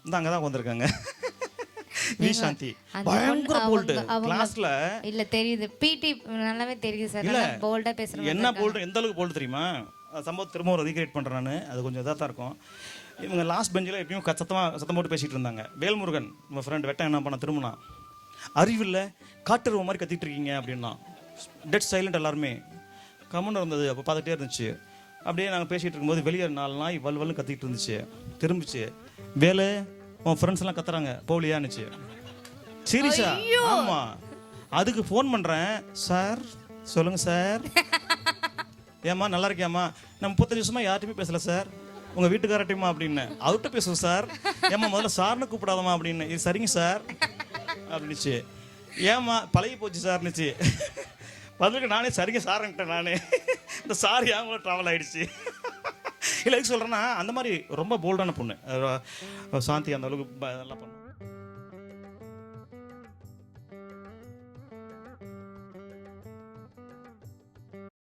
இந்த அங்கே தான் வந்திருக்காங்க. வி சாந்தி பயங்கர போல்டு கிளாஸ்ல. இல்ல தெரியுது, பிடி நல்லாவே தெரியுது சார். நல்லா போல்டா பேசுறாங்க. என்ன போல்டு, எந்த அளவுக்கு போல்டு தெரியுமா? சம்பவம் திரும்ப ஒரு ரீக்ரியேட் பண்ணுறேன் நான். அது கொஞ்சம் இதாக தான் இருக்கும். இவங்க லாஸ்ட் பெஞ்சில் எப்பயும் சத்தம் போட்டு பேசிகிட்டு இருந்தாங்க. வேல்முருகன் நம்ம ஃப்ரெண்ட் வெட்ட என்ன பண்ண திரும்பினா, அறிவில்லை காட்டுருவ மாதிரி கத்திட்டு இருக்கீங்க அப்படின்னா. டெட் சைலண்ட் எல்லாருமே. கமெண்ட் இருந்தது, அப்போ பார்த்துட்டே இருந்துச்சு. அப்படியே நாங்கள் பேசிகிட்டு இருக்கும்போது வெளியே 4 நாய் வல்வல்னு கத்திக்கிட்டு இருந்துச்சு. திரும்பிச்சு, வேலை உன் ஃப்ரெண்ட்ஸ் எல்லாம் கத்துறாங்க போலியான்னுச்சு. சீரியஸா? ஆமாம். அதுக்கு ஃபோன் பண்ணுறேன், சார் சொல்லுங்கள் சார், ஏம்மா நல்லா இருக்கியாம்மா? நம்ம 35 வருஷமா யார்ட்டையுமே பேசல சார். உங்கள் வீட்டுக்காரட்டையுமா அப்படின்னு. அவர்கிட்ட பேசுவோம் சார். ஏம்மா முதல்ல சார்னு கூப்பிடாதம்மா அப்படின்னு. இது சரிங்க சார் அப்படின்னுச்சு. ஏம்மா பழகி போச்சு சார்னுச்சு. பதிலுக்கு நானே சரிங்க சார்ன்ட்டேன். நானே இந்த சார் ஏன் கூட ட்ராவல் ஆகிடுச்சு. இல்லை எதுக்கு சொல்கிறேன்னா, அந்த மாதிரி ரொம்ப போல்டான பொண்ணு சாந்தி. அந்த அளவுக்கு நல்லா பண்ணும்.